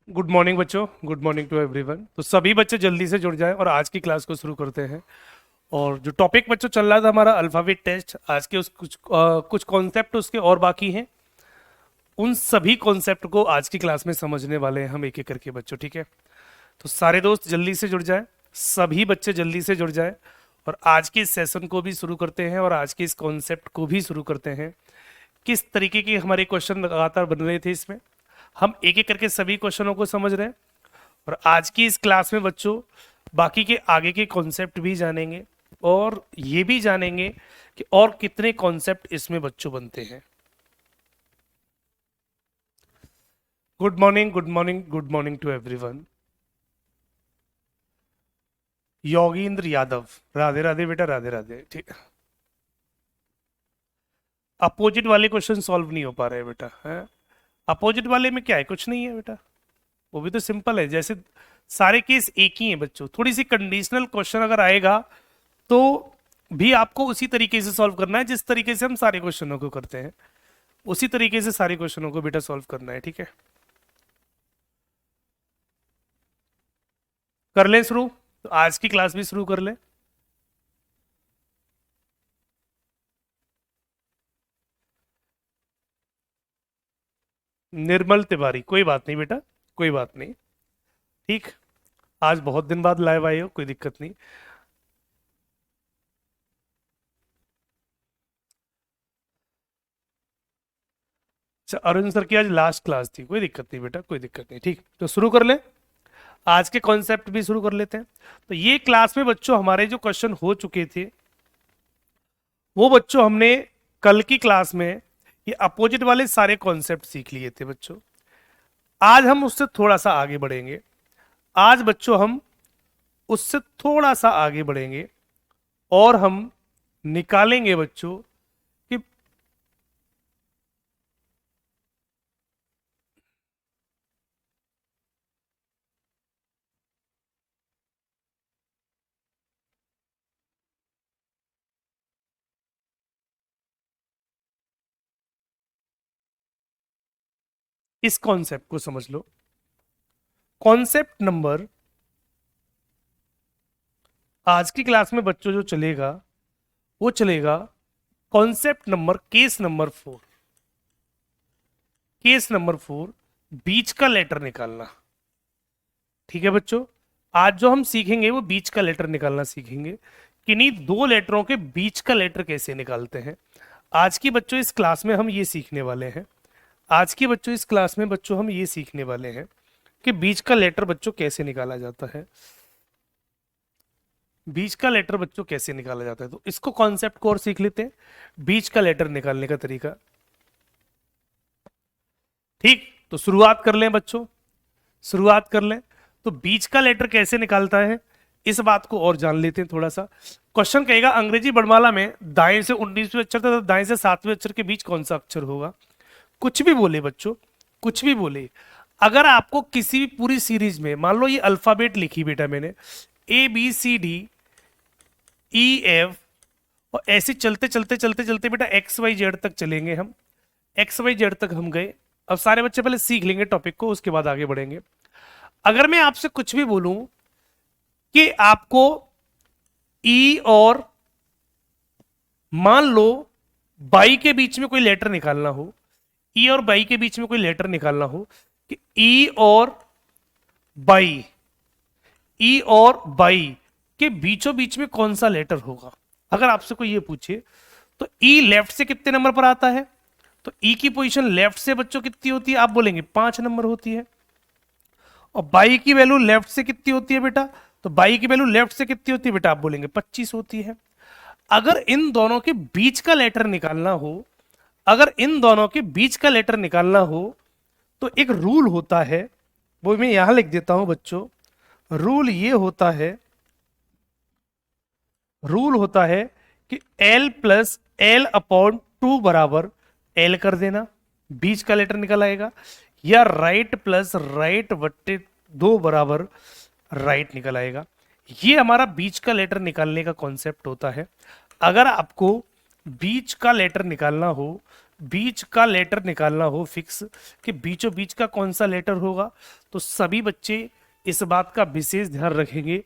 Good morning बच्चों, good morning to everyone. तो सभी बच्चे जल्दी से जुड़ जाएं और आज की क्लास को शुरू करते हैं। और जो टॉपिक बच्चों चल रहा था हमारा अल्फाबेट टेस्ट, आज के उस कुछ कॉन्सेप्ट उसके और बाकी हैं। उन सभी कॉन्सेप्ट को आज की क्लास में समझने वाले हैं हम एक एक करके बच्चों, ठीक है। तो सारे दोस्त जल्दी से जुड़ जाएं, सभी बच्चे जल्दी से जुड़ जाएं और आज के इस सेशन को भी शुरू करते हैं और आज के इस कॉन्सेप्ट को भी शुरू करते हैं। किस तरीके के हमारे क्वेश्चन लगातार बन रहे थे, इसमें हम एक एक करके सभी क्वेश्चनों को समझ रहे हैं। और आज की इस क्लास में बच्चों बाकी के आगे के कॉन्सेप्ट भी जानेंगे और ये भी जानेंगे कि और कितने कॉन्सेप्ट इसमें बच्चों बनते हैं। Good morning, good morning, good morning to everyone. Yogendra Yadav, Radhe Radhe बेटा, राधे राधे। ठीक, अपोजिट वाले क्वेश्चन सॉल्व नहीं हो पा रहे बेटा, है? अपोजिट वाले में क्या है? कुछ नहीं है बेटा, वो भी तो सिंपल है। जैसे सारे केस एक ही हैं बच्चों, थोड़ी सी कंडीशनल क्वेश्चन अगर आएगा तो भी आपको उसी तरीके से सॉल्व करना है जिस तरीके से हम सारे क्वेश्चनों को करते हैं, उसी तरीके से सारे क्वेश्चनों को बेटा सॉल्व करना है, ठीक है। कर लें शुरू, तो आज की क्लास भी शुरू कर लें। निर्मल तिवारी, कोई बात नहीं बेटा, कोई बात नहीं, ठीक। आज बहुत दिन बाद लाइव आए हो, कोई दिक्कत नहीं। अच्छा, अरुण सर की आज लास्ट क्लास थी, कोई दिक्कत नहीं बेटा, कोई दिक्कत नहीं, ठीक। तो शुरू कर लें, आज के कॉन्सेप्ट भी शुरू कर लेते हैं। तो ये क्लास में बच्चों हमारे जो क्वेश्चन हो चुके थे वो बच्चों हमने कल की क्लास में ये अपोजिट वाले सारे कॉन्सेप्ट सीख लिए थे बच्चों। आज हम उससे थोड़ा सा आगे बढ़ेंगे। आज बच्चों हम उससे थोड़ा सा आगे बढ़ेंगे और हम निकालेंगे बच्चों कि इस कॉन्सेप्ट को समझ लो। कॉन्सेप्ट नंबर आज की क्लास में बच्चों जो चलेगा वो चलेगा concept number case number 4। Case number 4, बीच का लेटर निकालना, ठीक है बच्चों। आज जो हम सीखेंगे वो बीच का लेटर निकालना सीखेंगे। किन्हीं दो लेटरों के बीच का लेटर कैसे निकालते हैं, आज की बच्चों इस क्लास में हम ये सीखने वाले हैं। आज की बच्चों इस क्लास में बच्चों हम ये सीखने वाले हैं कि बीच का लेटर बच्चों कैसे निकाला जाता है। बीच का लेटर बच्चों कैसे निकाला जाता है, तो इसको कॉन्सेप्ट को और सीख लेते हैं, बीच का लेटर निकालने का तरीका, ठीक। तो शुरुआत कर लें बच्चों, शुरुआत कर लें। तो बीच का लेटर कैसे निकालता है इस बात को और जान लेते हैं थोड़ा सा। क्वेश्चन कहेगा अंग्रेजी वर्णमाला में दाएं से 19वें अक्षर तथा दाएं से 7वें अक्षर के बीच कौन सा अक्षर होगा। कुछ भी बोले बच्चों, कुछ भी बोले। अगर आपको किसी भी पूरी सीरीज में, मान लो ये अल्फाबेट लिखी बेटा मैंने, ABCDEF, और ऐसे चलते चलते चलते चलते बेटा XYZ तक चलेंगे हम। XYZ तक हम गए। अब सारे बच्चे पहले सीख लेंगे टॉपिक को, उसके बाद आगे बढ़ेंगे। अगर मैं आपसे कुछ भी बोलूं कि आपको ई और मान लो बाई के बीच में कोई लेटर निकालना हो, ई और बाई के बीच में कोई लेटर निकालना हो कि ई और बाई, ई और बाई के बीचों बीच में कौन सा लेटर होगा, अगर आपसे कोई ये पूछे तो ई लेफ्ट से कितने नंबर पर आता है, तो ई की पोजीशन लेफ्ट से बच्चों कितनी होती है, आप बोलेंगे 5 नंबर होती है। और बाई की वैल्यू लेफ्ट से कितनी होती है बेटा, तो बाई की वैल्यू लेफ्ट से कितनी होती है बेटा, आप बोलेंगे 25 होती है। अगर इन दोनों के बीच का लेटर निकालना हो, अगर इन दोनों के बीच का लेटर निकालना हो तो एक रूल होता है, वो मैं यहां लिख देता हूं बच्चों। रूल ये होता है, रूल होता है कि L प्लस L अपॉन 2 बराबर L कर देना, बीच का लेटर निकल आएगा, या राइट प्लस राइट बट्टे 2 बराबर राइट निकल आएगा। ये हमारा बीच का लेटर निकालने का कॉन्सेप्ट होता है। अगर आपको बीच का लेटर निकालना हो बीच का लेटर निकालना हो फिक्स कि बीचों बीच का कौन सा लेटर होगा, तो सभी बच्चे इस बात का विशेष ध्यान रखेंगे,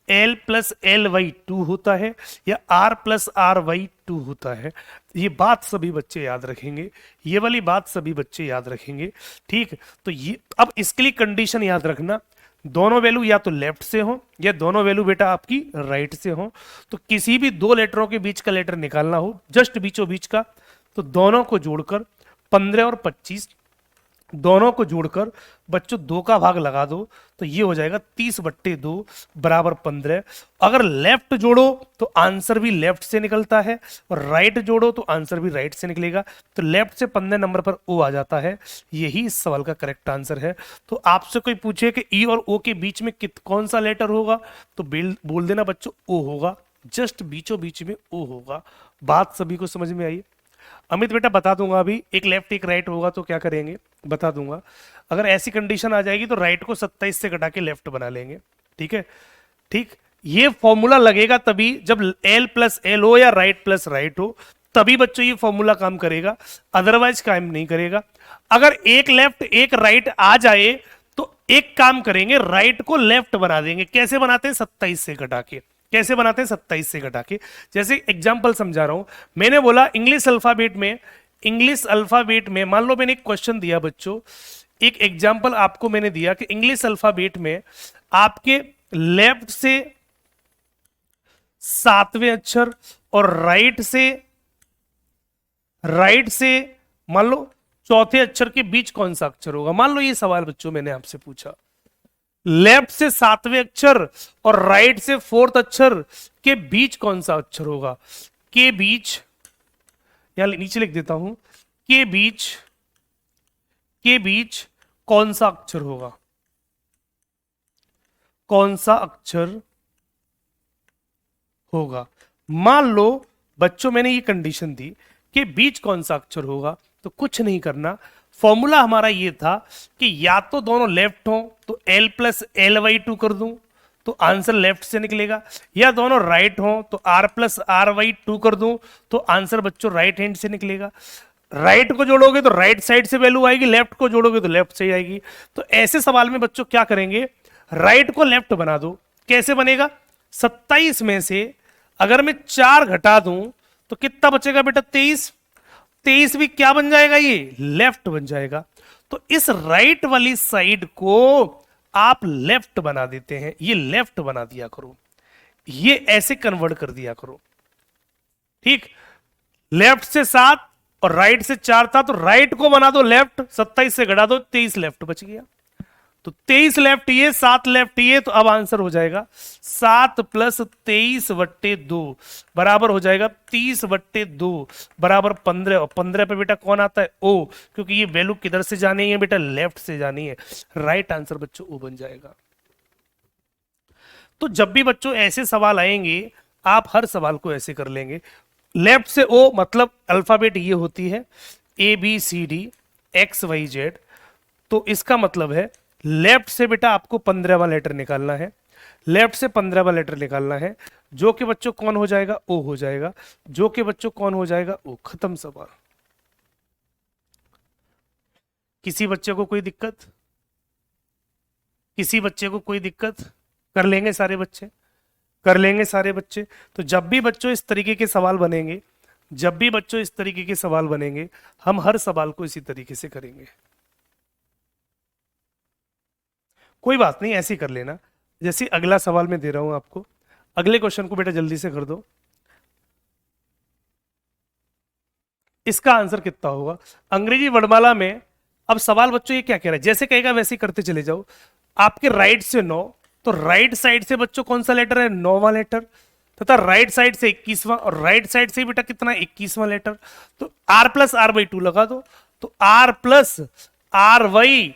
L plus L Y two होता है या R plus R Y two होता है। ये बात सभी बच्चे याद रखेंगे, ये वाली बात सभी बच्चे याद रखेंगे। ठीक, तो ये अब इसके लिए कंडीशन याद रखना, दोनों वैल्यू या तो लेफ्ट से हो या दोनों वैल्यू बेटा आपकी राइट से हो। तो किसी भी दो लेटरों के बीच का लेटर निकालना हो जस्ट बीचों बीच का, तो दोनों को जोड़कर 15 और 25 दोनों को जोड़कर बच्चों 2 का भाग लगा दो, तो ये हो जाएगा 30/2 बराबर 15। अगर लेफ्ट जोड़ो तो आंसर भी लेफ्ट से निकलता है और राइट जोड़ो तो आंसर भी राइट से निकलेगा। तो लेफ्ट से 15 नंबर पर ओ आ जाता है, यही इस सवाल का करेक्ट आंसर है। तो आपसे कोई पूछे कि ई और ओ के बीच में कौन सा लेटर होगा, तो बोल देना बच्चों ओ होगा, जस्ट बीचों बीच में ओ होगा। बात सभी को समझ में आई? अमित बेटा बता दूंगा, अभी एक लेफ्ट एक राइट होगा तो क्या करेंगे बता दूंगा। अगर ऐसी कंडीशन आ जाएगी तो राइट को 27 से घटा के लेफ्ट बना लेंगे। ठीक है, ठीक, ये फॉर्मूला लगेगा तभी जब L प्लस एल हो या राइट प्लस राइट हो, तभी बच्चों ये फॉर्मूला काम करेगा, अदरवाइज काम नहीं करेगा। अगर एक लेफ्ट एक राइट आ जाए तो एक काम करेंगे, राइट को लेफ्ट बना देंगे। कैसे बनाते हैं? 27 से घटा के। कैसे बनाते हैं? 27 से घटा के। जैसे एग्जाम्पल समझा रहा हूं, मैंने बोला इंग्लिश अल्फाबेट में मान लो मैंने एक क्वेश्चन दिया बच्चों, एक एग्जाम्पल आपको मैंने दिया कि इंग्लिश अल्फाबेट में आपके लेफ्ट से 7वें अक्षर और राइट से मान लो चौथे अक्षर के बीच कौन सा अक्षर होगा। मान लो ये सवाल बच्चों मैंने आपसे पूछा, लेफ्ट से 7वें अक्षर और राइट से 4th अक्षर के बीच कौन सा अक्षर होगा। के बीच, यहां नीचे लिख देता हूं, के बीच कौन सा अक्षर होगा, कौन सा अक्षर होगा। मान लो बच्चों मैंने ये कंडीशन दी कि बीच कौन सा अक्षर होगा, तो कुछ नहीं करना, फॉर्मूला हमारा ये था कि या तो दोनों लेफ्ट हो तो L plus L Y two कर दूं तो आंसर लेफ्ट से निकलेगा, या दोनों राइट हो तो R plus R Y two कर दूं तो आंसर बच्चों राइट हैंड से निकलेगा। राइट को जोड़ोगे तो राइट साइड से वैल्यू आएगी, लेफ्ट को जोड़ोगे तो लेफ्ट से आएगी। तो ऐसे सवाल में बच्चों क्या करेंगे, राइट को लेफ्ट बना दो। कैसे बनेगा? 27 में से अगर मैं 4 घटा दूं तो कितना बचेगा बेटा? 23। 23 भी क्या बन जाएगा? ये लेफ्ट बन जाएगा। तो इस राइट वाली साइड को आप लेफ्ट बना देते हैं, ये लेफ्ट बना दिया करो, ये ऐसे कन्वर्ट कर दिया करो। ठीक, लेफ्ट से 7 और राइट से 4 था तो राइट को बना दो लेफ्ट, 27 से घटा दो, 23 लेफ्ट बच गया। तो 23 लेफ्ट ये, 7 लेफ्ट ये, तो अब आंसर हो जाएगा 7 प्लस 23/2 बराबर हो जाएगा 30/2 बराबर 15। और 15 पे बेटा कौन आता है? ओ, क्योंकि ये वैल्यू किधर से जानी है बेटा? लेफ्ट से जानी है। राइट आंसर बच्चों ओ बन जाएगा। तो जब भी बच्चों ऐसे सवाल आएंगे आप हर सवाल को ऐसे कर लेंगे, लेफ्ट से ओ मतलब अल्फाबेट ये होती है ABCD XYZ, तो इसका मतलब है लेफ्ट से बेटा आपको 15वां लेटर निकालना है, लेफ्ट से 15वां लेटर निकालना है, जो कि बच्चों कौन हो जाएगा? ओ हो जाएगा, जो कि बच्चों कौन हो जाएगा? ओ। खत्म सवाल। किसी बच्चे को कोई दिक्कत? किसी बच्चे को कोई दिक्कत? कर लेंगे सारे बच्चे, कर लेंगे सारे बच्चे। तो जब भी बच्चों इस तरीके के सवाल बनेंगे, जब भी बच्चों इस तरीके के सवाल बनेंगे, हम हर सवाल को इसी तरीके से करेंगे। कोई बात नहीं, ऐसे ही कर लेना। जैसे अगला सवाल मैं दे रहा हूं आपको, अगले क्वेश्चन को बेटा जल्दी से कर दो। इसका आंसर कितना होगा? अंग्रेजी वर्णमाला में अब सवाल बच्चों ये क्या कह रहा है, जैसे कहेगा वैसे ही करते चले जाओ। आपके राइट से 9, तो राइट साइड से बच्चों कौन सा लेटर है? 9वां लेटर, तथा राइट साइड से 21वां, और राइट साइड से बेटा कितना? 21वां लेटर। तो R plus R Y two लगा दो, तो R plus R Y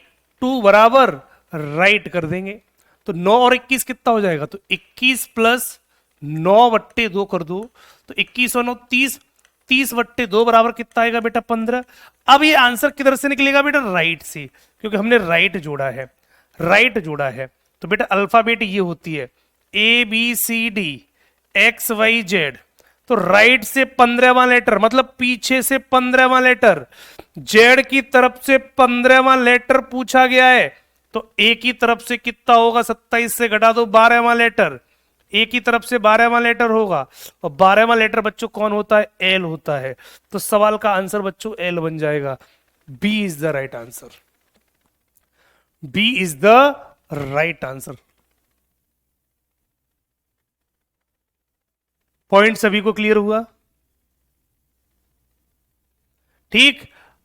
two बराबर राइट कर देंगे। तो 9 और 21 कितना हो जाएगा? तो 21 प्लस 9/2 कर दो, तो 21 और 9 30, 30/2 बराबर कितना आएगा बेटा? 15। अब ये आंसर किधर से निकलेगा बेटा? राइट से, क्योंकि हमने राइट जोड़ा है, राइट जोड़ा है। तो बेटा अल्फाबेट ये होती है ABCD XYZ, तो राइट से 15वां लेटर मतलब पीछे से 15वां लेटर, जेड की तरफ से 15वां लेटर पूछा गया है, तो ए की तरफ से कितना होगा, 27 से घटा दो 12वां लेटर, ए की तरफ से 12वां लेटर होगा, और 12वां लेटर बच्चों कौन होता है, एल होता है। तो सवाल का आंसर बच्चों एल बन जाएगा। B is the right answer, B is the right answer. Point सभी को क्लियर हुआ? ठीक।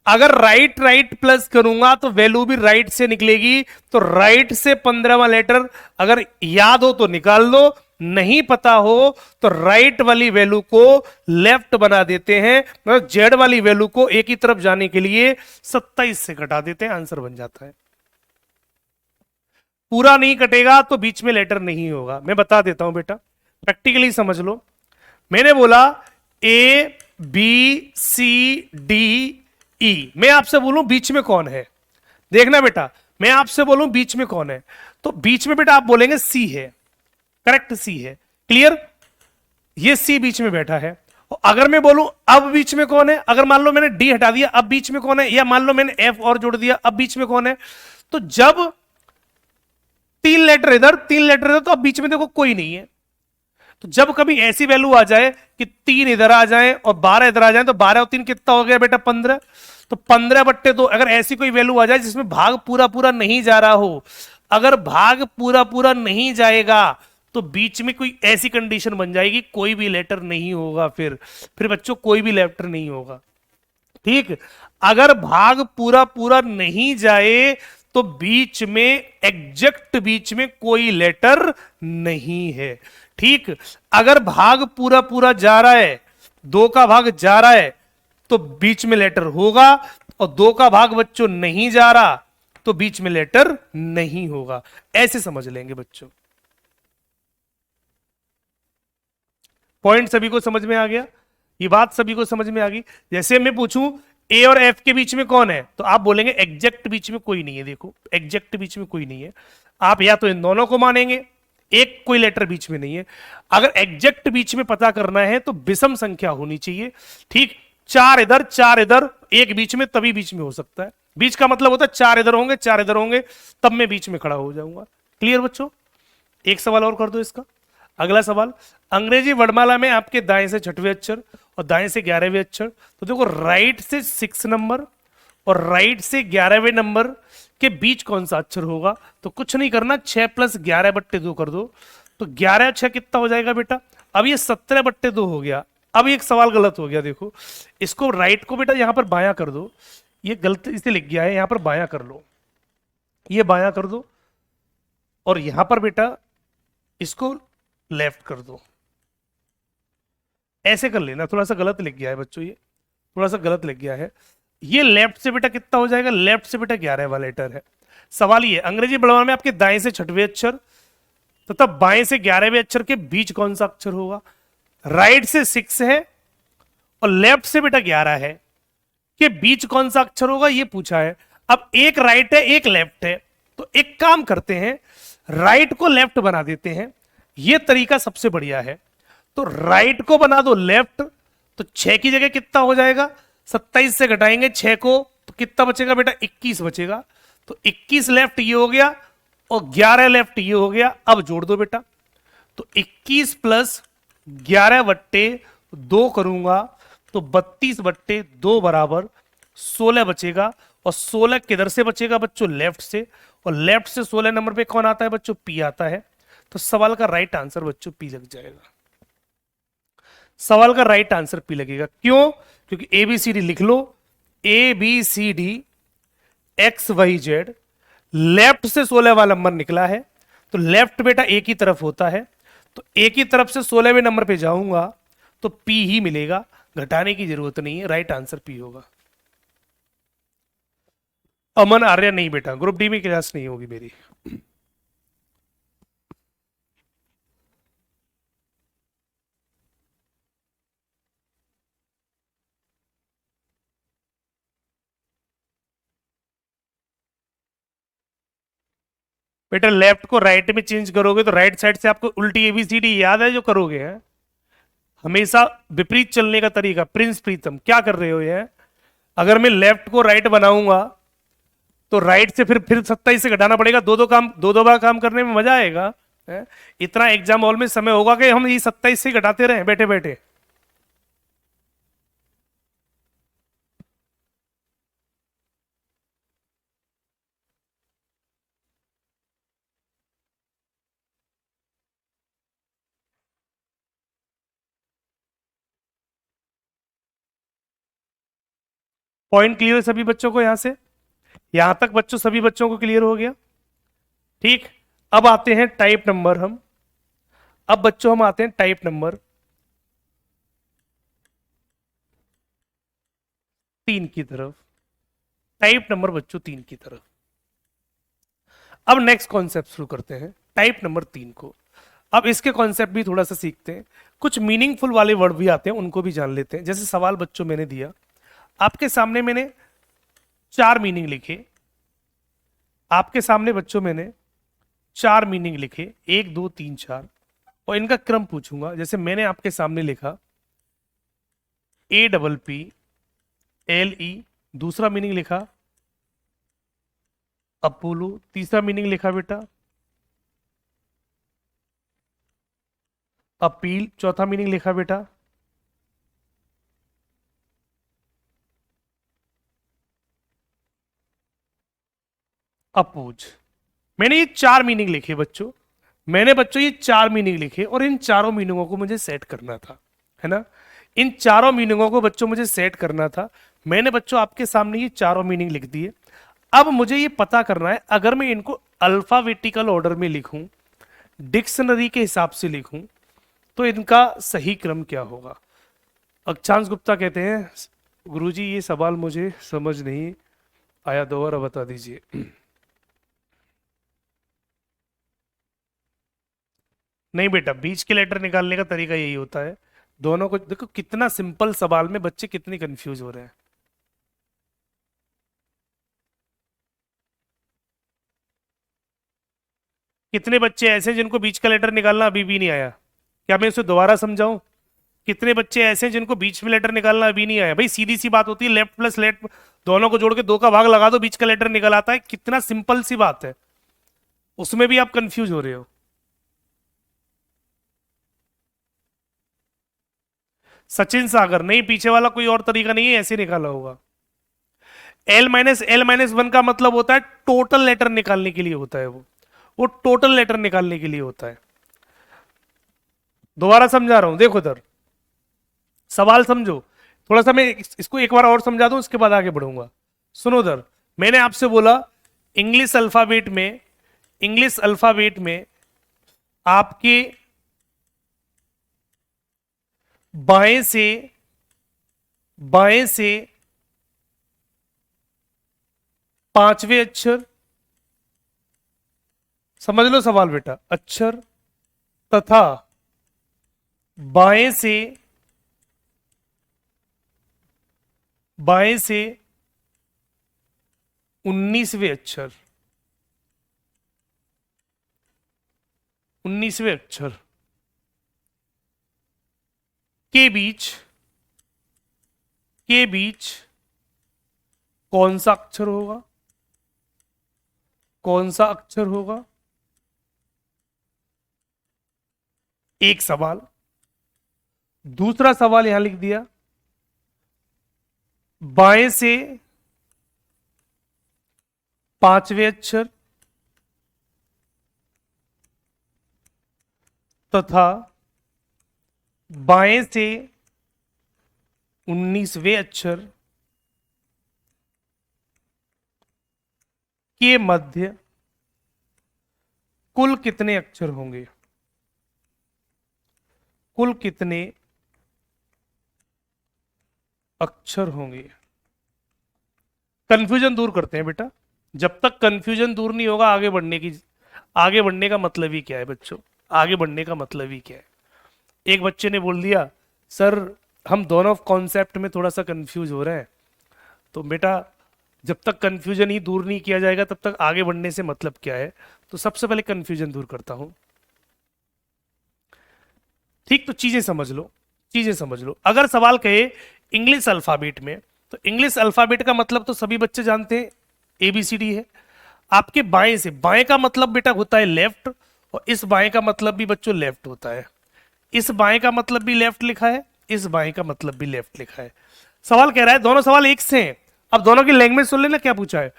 अगर राइट राइट प्लस करूंगा तो वैल्यू भी राइट से निकलेगी, तो राइट से 15वां लेटर अगर याद हो तो निकाल लो, नहीं पता हो तो राइट वाली वैल्यू को लेफ्ट बना देते हैं, मतलब जेड वाली वैल्यू को ए की तरफ जाने के लिए 27 से घटा देते हैं, आंसर बन जाता है। पूरा नहीं कटेगा तो बीच में लेटर नहीं होगा। मैं बता देता हूं बेटा, प्रैक्टिकली समझ लो। मैंने बोला A B C D E, मैं आपसे बोलूं बीच में कौन है, देखना बेटा, मैं आपसे बोलूं बीच में कौन है, तो बीच में बेटा आप बोलेंगे सी है, करेक्ट सी है, क्लियर, ये सी बीच में बैठा है। और अगर मैं बोलूं अब बीच में कौन है, अगर मान लो मैंने डी हटा दिया अब बीच में कौन है, या मान लो मैंने एफ और जोड़ दिया अब बीच में कौन है, तो जब 3 लेटर इधर 3 लेटर इधर तो अब बीच में देखो कोई नहीं है। तो जब कभी ऐसी वैल्यू आ जाए कि 3 इधर आ जाए और 12 इधर आ जाए, तो 12 और 3 कितना हो गया बेटा, 15। तो 15/2, अगर ऐसी कोई वैल्यू आ जाए जिसमें भाग पूरा पूरा नहीं जा रहा हो, अगर भाग पूरा पूरा नहीं जाएगा तो बीच में कोई ऐसी कंडीशन बन जाएगी, कोई भी लेटर नहीं होगा, फिर बच्चों कोई भी लेटर नहीं होगा। ठीक। अगर भाग पूरा पूरा नहीं जाए तो बीच में, एग्जैक्ट बीच में कोई लेटर नहीं है। ठीक। अगर भाग पूरा पूरा जा रहा है, 2 का भाग जा रहा है तो बीच में लेटर होगा, और 2 का भाग बच्चों नहीं जा रहा तो बीच में लेटर नहीं होगा। ऐसे समझ लेंगे बच्चों। पॉइंट सभी को समझ में आ गया? ये बात सभी को समझ में आ गई? जैसे मैं पूछूं ए और एफ के बीच में कौन है, तो आप बोलेंगे एग्जैक्ट बीच में कोई नहीं है। देखो एग्जैक्ट बीच में कोई नहीं है, आप या तो इन दोनों को मानेंगे, एक कोई लेटर बीच में नहीं है। अगर एग्जैक्ट बीच में पता करना है तो विषम संख्या होनी चाहिए। ठीक, 4 इधर 4 इधर, एक बीच में, तभी बीच में हो सकता है। बीच का मतलब होता है 4 इधर होंगे 4 इधर होंगे, तब मैं बीच में खड़ा हो जाऊंगा। क्लियर बच्चों? एक सवाल और कर दो इसका। अगला सवाल, अंग्रेजी वर्णमाला में आपके दाएं से 6वें अक्षर और दाएं से 11वें अक्षर, तो देखो राइट से 6 नंबर और राइट से 11वें नंबर के बीच कौन सा अक्षर होगा, तो कुछ नहीं करना, 6 + 11/2 कर दो, तो 11 6 कितना हो जाएगा बेटा, अब ये 17/2 हो गया। अब एक सवाल गलत हो गया, देखो इसको राइट को बेटा यहां पर बायां कर दो, ये गलत इसे लिख गया है, यहां पर बायां कर लो, ये बायां कर दो, और यहां पर बेटा इसको लेफ्ट कर दो, ऐसे कर लेना। थोड़ा सा गलत लिख गया है बच्चों, ये थोड़ा सा गलत लिख गया है। ये लेफ्ट से बेटा कितना हो जाएगा, लेफ्ट से बेटा 11वां लेटर है। सवाल ये, अंग्रेजी वर्णमाला में आपके दाएं से 6वें अक्षर तथा बाएं से 11वें अक्षर के बीच कौन सा अक्षर होगा। राइट से 6 है और लेफ्ट से बेटा 11 है, के बीच कौन सा अक्षर होगा ये पूछा है। अब एक राइट है एक लेफ्ट है, तो एक काम करते हैं, राइट को लेफ्ट बना देते हैं, ये तरीका सबसे बढ़िया है। तो राइट को बना दो लेफ्ट, तो 6 की जगह कितना हो जाएगा, 27 से घटाएंगे 6 को तो कितना बचेगा बेटा, 21 बचेगा। तो 21 लेफ्ट ये हो गया और 11 लेफ्ट ये हो गया। अब जोड़ दो बेटा, तो 21 + 11/2 करूंगा तो 32/2 बराबर 16 बचेगा, और 16 किधर से बचेगा बच्चों, लेफ्ट से, और लेफ्ट से 16 नंबर पे कौन आता है बच्चों, पी आता है। तो सवाल का राइट आंसर बच्चों पी लग जाएगा। सवाल का राइट आंसर पी लगेगा, क्यों, क्योंकि ABCD लिख लो, ABCD XYZ, लेफ्ट से 16 वाला नंबर निकला है, तो लेफ्ट बेटा ए की तरफ होता है, तो ए की तरफ से 16वें नंबर पे जाऊंगा तो पी ही मिलेगा, घटाने की जरूरत नहीं है, राइट आंसर पी होगा। अमन आर्य नहीं बेटा, ग्रुप डी में क्लास नहीं होगी मेरी। बेटा लेफ्ट को राइट में चेंज करोगे तो राइट साइड से आपको उल्टी ABCD याद है जो करोगे है? हमेशा विपरीत चलने का तरीका। प्रिंस प्रीतम क्या कर रहे हो ये? अगर मैं लेफ्ट को राइट बनाऊंगा तो राइट से फिर 27 से घटाना पड़ेगा। दो दो बार काम करने में मजा आएगा है? इतना एग्जाम हॉल में समय होगा कि हम ये 27 से घटाते रहे बैठे बैठे। पॉइंट क्लियर है सभी बच्चों को? यहां से यहां तक बच्चों, सभी बच्चों को क्लियर हो गया? ठीक। अब आते हैं टाइप नंबर हम। अब बच्चों हम आते हैं टाइप नंबर 3 की तरफ। टाइप नंबर बच्चों 3 की तरफ। अब नेक्स्ट कॉन्सेप्ट शुरू करते हैं टाइप नंबर 3 को। अब इसके कॉन्सेप्ट भी थोड़ा सा सीखते हैं। कुछ मीनिंगफुल वाले वर्ड भी आते हैं, उनको भी जान लेते हैं। जैसे सवाल बच्चों मैंने दिया, आपके सामने मैंने 4 मीनिंग लिखे। आपके सामने बच्चों मैंने 4 मीनिंग लिखे, 1 2 3 4, और इनका क्रम पूछूंगा। जैसे मैंने आपके सामने लिखा APPLE, दूसरा मीनिंग लिखा अपोलो, तीसरा मीनिंग लिखा बेटा अपील, चौथा मीनिंग लिखा बेटा अपोज। मैंने ये 4 मीनिंग लिखे बच्चों। मैंने बच्चों ये 4 मीनिंग लिखे और इन चारों मीनिंगों को मुझे सेट करना था, है ना? इन चारों मीनिंगों को बच्चों मुझे सेट करना था। मैंने बच्चों आपके सामने ये चारों मीनिंग लिख दिए। अब मुझे ये पता करना है, अगर मैं इनको अल्फाबेटिकल ऑर्डर में लिखूं, डिक्शनरी के हिसाब से लिखूं, तो इनका सही क्रम क्या होगा? अक्षांश गुप्ता कहते हैं गुरुजी ये सवाल मुझे समझ नहीं आया, दोबारा बता दीजिए। नहीं बेटा, बीच के लेटर निकालने का तरीका यही होता है। दोनों को देखो, कितना सिंपल सवाल में बच्चे कितने कंफ्यूज हो रहे हैं। कितने बच्चे ऐसे हैं जिनको बीच का लेटर निकालना अभी भी नहीं आया? क्या मैं उसे दोबारा समझाऊं? कितने बच्चे ऐसे हैं जिनको बीच में लेटर निकालना अभी नहीं आया? भाई सीधी सी बात होती है, लेफ्ट प्लस लेफ्ट दोनों को जोड़ के 2 का भाग लगा दो, बीच का लेटर निकल आता है। कितना सिंपल सी बात है, उसमें भी आप कंफ्यूज हो रहे हो। सचिन सागर, नहीं, पीछे वाला कोई और तरीका नहीं है, ऐसे निकाला होगा। L-L-1 का मतलब होता है टोटल लेटर निकालने के लिए होता है। वो टोटल लेटर निकालने के लिए होता है। दोबारा समझा रहा हूं, देखो इधर सवाल समझो। थोड़ा सा मैं इसको एक बार और समझा दूं, उसके बाद आगे बढ़ूंगा। सुनो इधर, मैंने आपसे बोला इंग्लिश अल्फाबेट में, इंग्लिश अल्फाबेट में आपके बाएं से 5वें अक्षर, समझ लो सवाल बेटा, अक्षर तथा बाएं से 19वें अक्षर, 19वें अक्षर के बीच कौन सा अक्षर होगा? कौन सा अक्षर होगा? एक सवाल। दूसरा सवाल यहां लिख दिया, बाएं से 5वें अक्षर तथा बाएं से 19वें अक्षर के मध्य कुल कितने अक्षर होंगे? कुल कितने अक्षर होंगे? कंफ्यूजन दूर करते हैं बेटा। जब तक कंफ्यूजन दूर नहीं होगा, आगे बढ़ने का मतलब ही क्या है बच्चों? आगे बढ़ने का मतलब ही क्या है? एक बच्चे ने बोल दिया सर हम दोनों कॉन्सेप्ट में थोड़ा सा कंफ्यूज हो रहे हैं। तो बेटा, जब तक कंफ्यूजन ही दूर नहीं किया जाएगा, तब तक आगे बढ़ने से मतलब क्या है? तो सबसे पहले कंफ्यूजन दूर करता हूं। ठीक, तो चीजें समझ लो। चीजें समझ लो। अगर सवाल कहे इंग्लिश अल्फाबेट में, तो इंग्लिश अल्फाबेट का मतलब तो सभी बच्चे जानते हैं, ABCD है। आपके बाएं से, बाएं का मतलब बेटा होता है लेफ्ट, और इस बाएं का मतलब भी बच्चों लेफ्ट होता है। इस बाएं का मतलब भी लेफ्ट लिखा है, इस बाएं का मतलब भी लेफ्ट लिखा है। सवाल कह रहा है दोनों सवाल एक से हैं। अब दोनों की लैंग्वेज सुन लेना क्या पूछा है।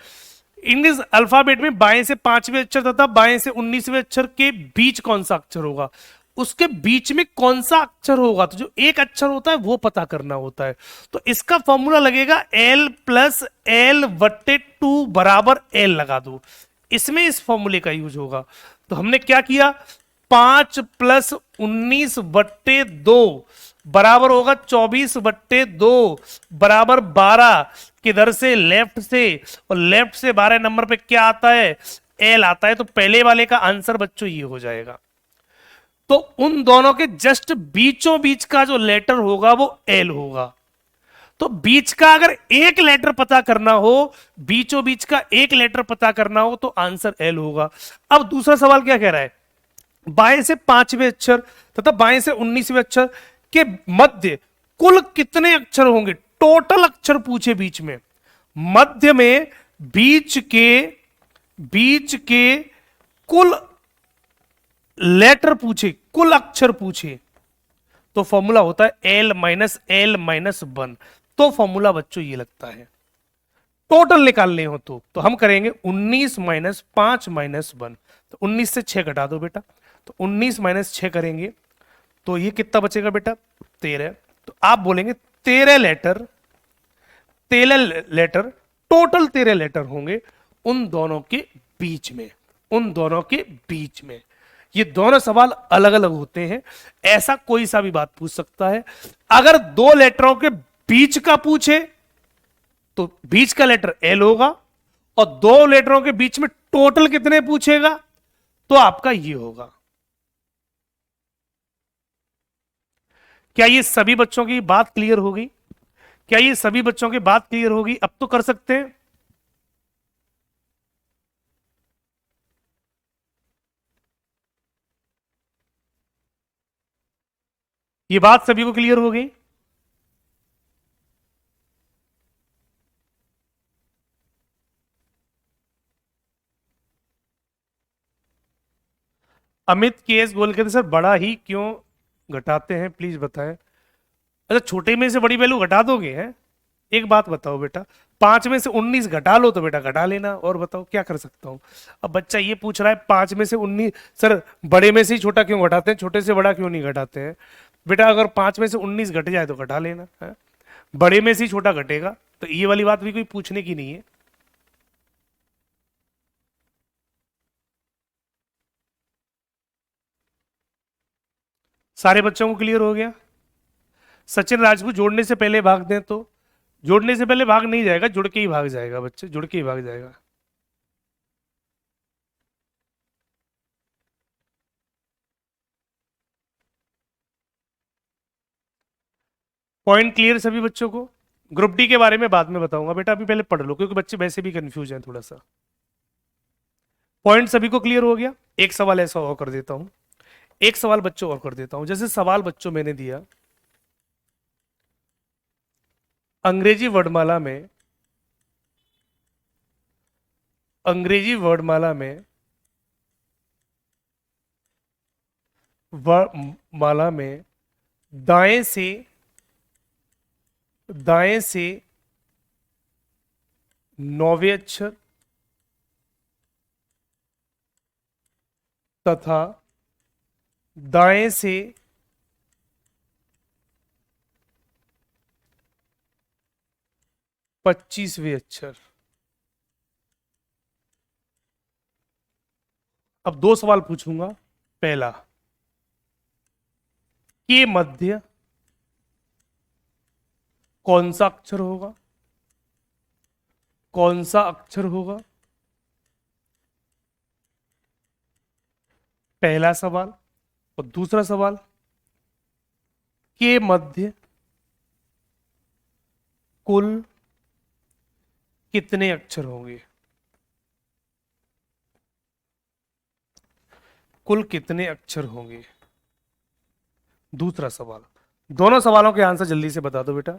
इंग्लिश अल्फाबेट में बाएं से 5वें अक्षर तथा बाएं से 19वें अक्षर के बीच कौन सा अक्षर होगा, उसके बीच में कौन सा अक्षर होगा, तो जो एक अक्षर होता है वो पता करना होता है। तो इसका फॉर्मूला लगेगा L प्लस L बट्टे 2 बराबर L लगा दो, इसमें इस फॉर्मूले का यूज होगा। तो हमने क्या किया, 5 प्लस 19/2 बराबर होगा 24/2 बराबर 12, किधर से, लेफ्ट से, और लेफ्ट से 12 नंबर पे क्या आता है, एल आता है। तो पहले वाले का आंसर बच्चों ये हो जाएगा। तो उन दोनों के जस्ट बीचों बीच का जो लेटर होगा वो एल होगा। तो बीच का अगर एक लेटर पता करना हो, बीचों बीच का एक लेटर पता करना हो, तो आंसर एल होगा। अब दूसरा सवाल क्या कह रहा है, बाएं से 5वें अक्षर तथा बाएं से 19वें अक्षर के मध्य कुल कितने अक्षर होंगे, टोटल अक्षर पूछे बीच में, मध्य में बीच के कुल लेटर पूछे, कुल अक्षर पूछे, तो फॉर्मूला होता है L-L-1। तो फॉर्मूला बच्चों ये लगता है, टोटल निकालने हो तो हम करेंगे 19 माइनस 5 माइनस 1। तो 19 से 6 घटा दो बेटा, तो 19 माइनस 6 करेंगे तो ये कितना बचेगा बेटा, 13। तो आप बोलेंगे 13 लेटर, 13 लेटर, टोटल 13 लेटर होंगे उन दोनों के बीच में, उन दोनों के बीच में। ये दोनों सवाल अलग अलग होते हैं, ऐसा कोई सा भी बात पूछ सकता है। अगर दो लेटरों के बीच का पूछे तो बीच का लेटर एल होगा, और दो लेटरों के बीच में टोटल कितने पूछेगा तो आपका ये होगा। क्या ये सभी बच्चों की बात क्लियर होगी, क्या ये सभी बच्चों की बात क्लियर होगी, अब तो कर सकते हैं। ये बात सभी को क्लियर हो गई। अमित केस बोल के, सर बड़ा ही क्यों घटाते हैं प्लीज बताएं। अच्छा, छोटे में से बड़ी वैल्यू घटा दोगे हैं, एक बात बताओ बेटा, 5 में से 19 घटा लो तो बेटा घटा लेना, और बताओ क्या कर सकता हूं। अब बच्चा ये पूछ रहा है 5 में से 19, सर बड़े में से ही छोटा क्यों घटाते हैं, छोटे से बड़ा क्यों नहीं घटाते हैं। बेटा अगर 5 में से 19 घट जाए तो घटा लेना है, बड़े में से ही छोटा घटेगा, तो ये वाली बात भी कोई पूछने की नहीं है। सारे बच्चों को क्लियर हो गया। सचिन राजपूत जोड़ने से पहले भाग दें तो, जोड़ने से पहले भाग नहीं जाएगा, जुड़ के ही भाग जाएगा बच्चे, जुड़ के ही भाग जाएगा। पॉइंट क्लियर सभी बच्चों को। ग्रुप डी के बारे में बाद में बताऊंगा बेटा, अभी पहले पढ़ लो क्योंकि बच्चे वैसे भी कंफ्यूज हैं थोड़ा सा। पॉइंट सभी को क्लियर हो गया। एक सवाल ऐसा और कर देता हूं, एक सवाल बच्चों और कर देता हूं। जैसे सवाल बच्चों मैंने दिया, अंग्रेजी वर्णमाला में, अंग्रेजी वर्णमाला में, वर्णमाला में दाएं से, दाएं से 9वें अक्षर तथा दाएं से 25वें अक्षर। अब दो सवाल पूछूंगा। पहला, के मध्य कौन सा अक्षर होगा, कौन सा अक्षर होगा, पहला सवाल। और दूसरा सवाल, के मध्य कुल कितने अक्षर होंगे, कुल कितने अक्षर होंगे। दूसरा सवाल, दोनों सवालों के आंसर जल्दी से बता दो बेटा।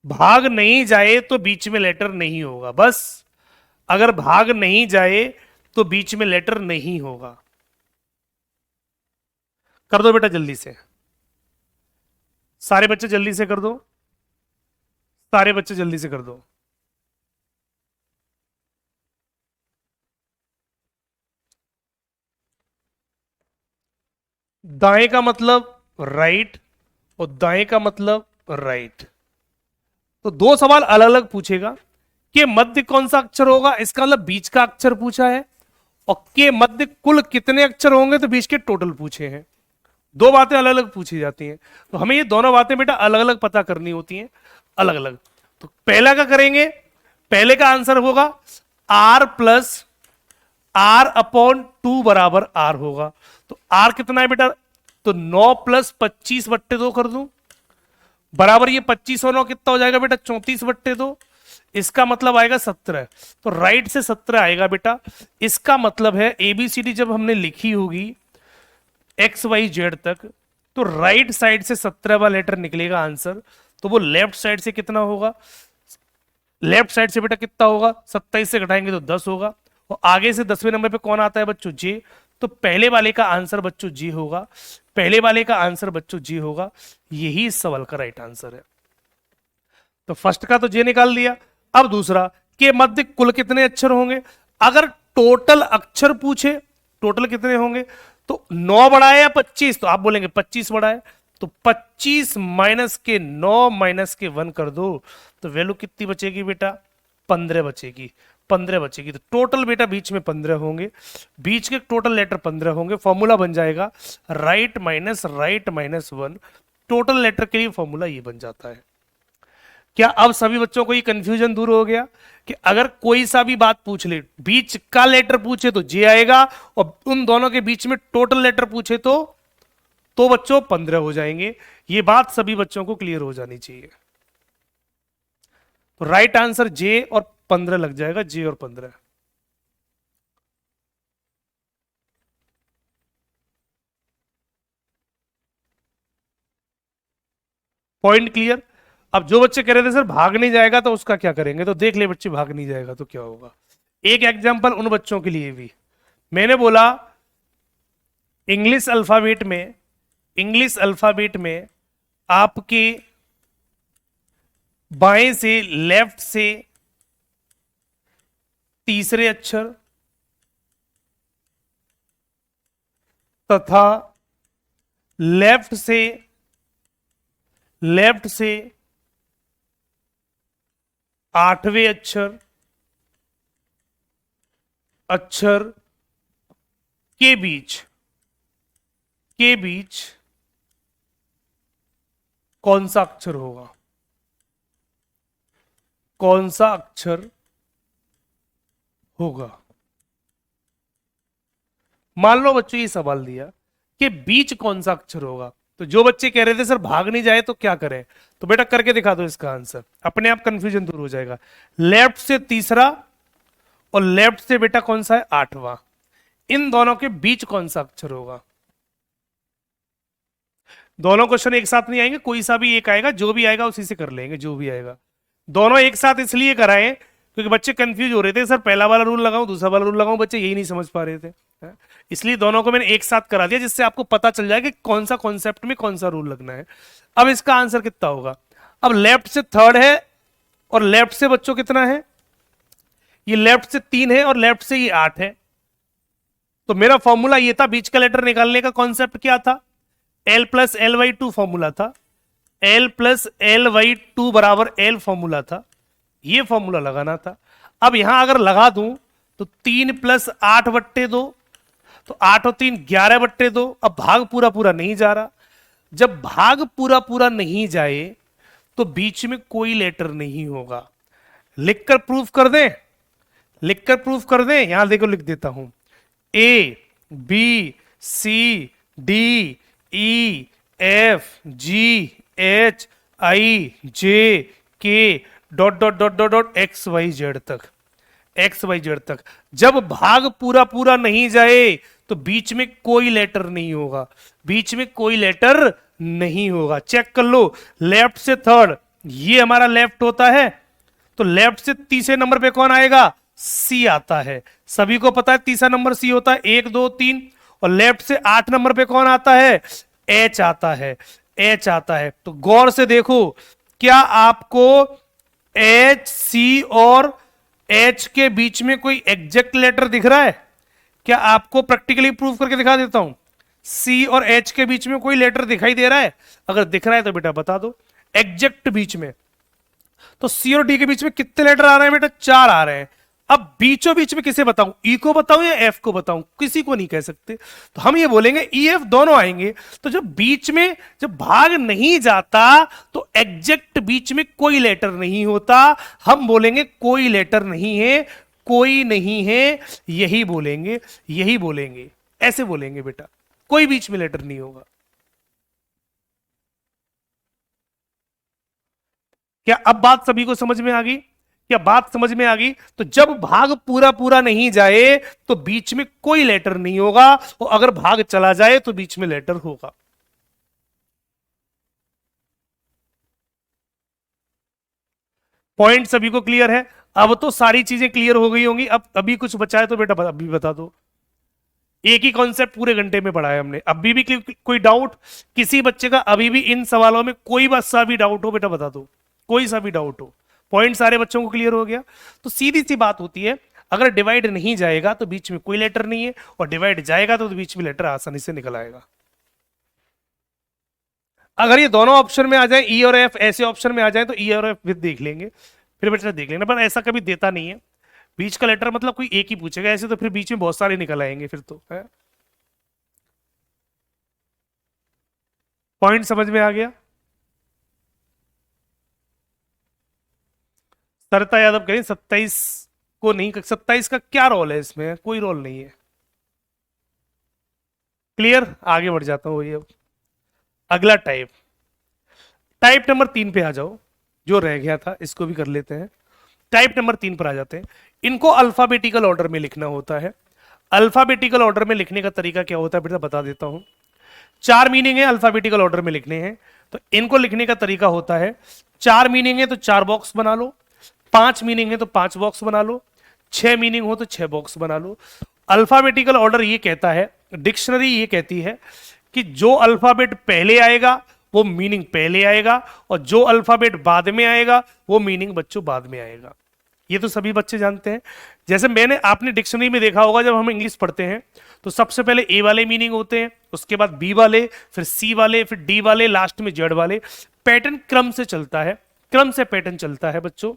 भाग नहीं जाए तो बीच में लेटर नहीं होगा, बस। अगर भाग नहीं जाए तो बीच में लेटर नहीं होगा। कर दो बेटा जल्दी से, सारे बच्चे जल्दी से कर दो, सारे बच्चे जल्दी से कर दो। दाएं का मतलब राइट और दाएं का मतलब राइट। तो दो सवाल अलग अलग पूछेगा। के मध्य कौन सा अक्षर होगा, इसका मतलब बीच का अक्षर पूछा है। और के मध्य कुल कितने अक्षर होंगे, तो बीच के टोटल पूछे हैं। दो बातें अलग अलग पूछी जाती हैं, तो हमें ये दोनों बातें बेटा अलग अलग पता करनी होती हैं, अलग अलग। तो पहला का करेंगे, पहले का आंसर होगा आर प्लस आर अपॉन 2 बराबर आर होगा। तो आर कितना है बेटा, तो 9 प्लस 25/2 कर दूं, बराबर ये 25 और 9 कितना हो जाएगा बेटा, 34/2। इसका मतलब आएगा 17। तो राइट से 17 आएगा बेटा। इसका मतलब है एबीसीडी जब हमने लिखी होगी एक्स वाई जेड तक, तो राइट साइड से 17वां लेटर निकलेगा आंसर। तो वो लेफ्ट साइड से कितना होगा, लेफ्ट साइड से बेटा कितना होगा, 27 से घटाएंगे तो 10 होगा। और आगे से 10वें नंबर पे कौन आता है बच्चों, जे। तो पहले वाले का आंसर बच्चों जी होगा, पहले वाले का आंसर बच्चों जी होगा। यही इस सवाल का राइट आंसर है। तो फर्स्ट का तो जे निकाल दिया। अब दूसरा, के मध्य कुल कितने अक्षर होंगे। अगर टोटल अक्षर पूछे, टोटल कितने होंगे, तो 9 बड़ा है या 25, तो आप बोलेंगे 25 बड़ा है। तो 25 माइनस के 9 माइनस के 1 कर दो, तो वैल्यू कितनी बचेगी बेटा, 15 बचेगी। 15 बचेगी, तो टोटल बेटा बीच में 15 होंगे, बीच के टोटल लेटर 15 होंगे। फॉर्मूला बन जाएगा राइट माइनस 1। टोटल लेटर के लिए फॉर्मूला ये बन जाता है। क्या अब सभी बच्चों को ये कंफ्यूजन दूर हो गया कि अगर कोई सा भी बात पूछ ले, बीच का लेटर पूछे तो जे आएगा, और उन दोनों के बीच में टोटल लेटर पूछे तो बच्चों 15 हो जाएंगे। ये बात सभी बच्चों को क्लियर हो जानी चाहिए। तो राइट आंसर जे और 15 लग जाएगा, जे और 15। Point clear. अब जो बच्चे कह रहे थे सर भाग नहीं जाएगा तो उसका क्या करेंगे, तो देख ले बच्चे, भाग नहीं जाएगा तो क्या होगा। एक एग्जांपल उन बच्चों के लिए भी, मैंने बोला इंग्लिश अल्फाबेट में, इंग्लिश अल्फाबेट में आपके बाएं से लेफ्ट से तीसरे अक्षर तथा लेफ्ट से आठवें अक्षर के बीच कौन सा अक्षर होगा, कौन सा अक्षर होगा। मान लो बच्चों ये सवाल दिया कि बीच कौन सा अक्षर होगा, तो जो बच्चे कह रहे थे सर भाग नहीं जाए तो क्या करें, तो बेटा करके दिखा दो इसका आंसर, अपने आप कंफ्यूजन दूर हो जाएगा। लेफ्ट से तीसरा और लेफ्ट से बेटा कौन सा है, आठवां, इन दोनों के बीच कौन सा अक्षर होगा। दोनों क्वेश्चन एक साथ नहीं आएंगे, कोई सा भी एक आएगा, जो भी आएगा उसी से कर लेंगे, जो भी आएगा। दोनों एक साथ इसलिए कराए क्योंकि बच्चे कंफ्यूज हो रहे थे, सर पहला वाला रूल लगाऊं दूसरा वाला रूल लगाऊं, बच्चे यही नहीं समझ पा रहे थे। इसलिए दोनों को मैंने एक साथ करा दिया, जिससे आपको पता चल जाए कि कौन सा कॉन्सेप्ट में कौन सा रूल लगना है। अब इसका आंसर कितना होगा, अब लेफ्ट से थर्ड है और लेफ्ट से बच्चों कितना है, ये लेफ्ट से 3 है और लेफ्ट से ये 8 है। तो मेरा फॉर्मूला ये था, बीच का लेटर निकालने का कॉन्सेप्ट क्या था, L plus L Y 2 formula था, L प्लस एल वाई 2 बराबर L फॉर्मूला था, ये फॉर्मूला लगाना था। अब यहां अगर लगा दूं तो 3 प्लस 8/2, तो 8 और 3 11/2। अब भाग पूरा पूरा नहीं जा रहा, जब भाग पूरा पूरा नहीं जाए तो बीच में कोई लेटर नहीं होगा। लिखकर प्रूफ कर दें, लिखकर प्रूफ कर दें, यहां देखो लिख देता हूं, A B C D E F G H I J K dot dot dot dot dot XYZ तक, XYZ तक। जब भाग पूरा पूरा नहीं जाए तो बीच में कोई लेटर नहीं होगा, बीच में कोई लेटर नहीं होगा। चेक कर लो, लेफ्ट से थर्ड ये हमारा लेफ्ट होता है, तो लेफ्ट से तीसरे नंबर पे कौन आएगा? सी आता है। सभी को पता है तीसरा नंबर सी होता है, 1 2 3। और लेफ्ट से 8 नंबर पे कौन आता है? एच आता है, एच आता है। तो गौर से देखो, क्या आपको एच सी और एच के बीच में कोई एग्जैक्ट लेटर दिख रहा है? क्या आपको प्रैक्टिकली प्रूव करके दिखा देता हूं, सी और एच के बीच में कोई लेटर दिखाई दे रहा है? अगर दिख रहा है तो बेटा बता दो एग्जैक्ट बीच में। तो सी और डी के बीच में कितने लेटर आ रहे हैं बेटा? 4 आ रहे हैं। अब बीचों बीच में किसे बताऊं, ई को बताऊं या एफ को बताऊं? किसी को नहीं कह सकते, तो हम ये बोलेंगे ई एफ दोनों आएंगे। तो जब बीच में जब भाग नहीं जाता तो एग्जैक्ट बीच में कोई लेटर नहीं होता, हम बोलेंगे कोई लेटर नहीं है, कोई नहीं है, यही बोलेंगे, यही बोलेंगे, ऐसे बोलेंगे बेटा, कोई बीच में लेटर नहीं होगा। क्या अब बात सभी को समझ में आ गई? क्या बात समझ में आ गई? तो जब भाग पूरा पूरा नहीं जाए तो बीच में कोई लेटर नहीं होगा, और अगर भाग चला जाए तो बीच में लेटर होगा। पॉइंट सभी को क्लियर है? अब तो सारी चीजें क्लियर हो गई होंगी। अब अभी कुछ बचा है तो बेटा अभी बता दो। एक ही कॉन्सेप्ट पूरे घंटे में पढ़ा है हमने। अभी भी कोई डाउट किसी बच्चे का अभी भी इन सवालों में कोई बस सा भी डाउट हो बेटा बता दो, कोई सा भी डाउट हो। पॉइंट सारे बच्चों को क्लियर हो गया? तो सीधी सी बात होती है, अगर डिवाइड नहीं जाएगा तो बीच में कोई लेटर नहीं है, और डिवाइड जाएगा तो बीच में लेटर आसानी से निकल आएगा। अगर ये दोनों ऑप्शन में आ जाए, ई और एफ ऐसे ऑप्शन में आ जाए, तो ई और एफ भी देख लेंगे, फिर बेटा देख लेना। पर ऐसा कभी देता नहीं है, बीच का लेटर मतलब कोई एक ही पूछेगा, ऐसे तो फिर बीच में बहुत सारे निकल आएंगे फिर तो है। पॉइंट समझ में आ गया? सरिता यादव कह रही 27 को नहीं, 27 का क्या रोल है इसमें? कोई रोल नहीं है। क्लियर? आगे बढ़ जाता हूँ। अब अगला टाइप, टाइप नंबर 3 पे आ जाओ। जो रह गया था इसको भी कर लेते हैं। टाइप नंबर 3 पर आ जाते हैं। इनको अल्फाबेटिकल ऑर्डर में लिखना होता है। अल्फाबेटिकल ऑर्डर में लिखने का तरीका क्या होता है बेटा बता देता हूं। 4 मीनिंग है अल्फाबेटिकल ऑर्डर में लिखने हैं, तो इनको लिखने का तरीका होता है, 4 मीनिंग है तो 4 बॉक्स बना लो, 5 मीनिंग है तो 5 बॉक्स बना लो, 6 मीनिंग हो तो 6 बॉक्स बना लो। अल्फाबेटिकल ऑर्डर ये कहता है, डिक्शनरी ये कहती है कि जो अल्फाबेट पहले आएगा वो मीनिंग पहले आएगा, और जो अल्फाबेट बाद में आएगा वो मीनिंग बच्चों बाद में आएगा। ये तो सभी बच्चे जानते हैं। जैसे मैंने आपने डिक्शनरी में देखा होगा, जब हम इंग्लिश पढ़ते हैं तो सबसे पहले ए वाले मीनिंग होते हैं, उसके बाद बी वाले, फिर सी वाले, फिर डी वाले, लास्ट में जेड वाले। पैटर्न क्रम से चलता है, क्रम से पैटर्न चलता है बच्चों।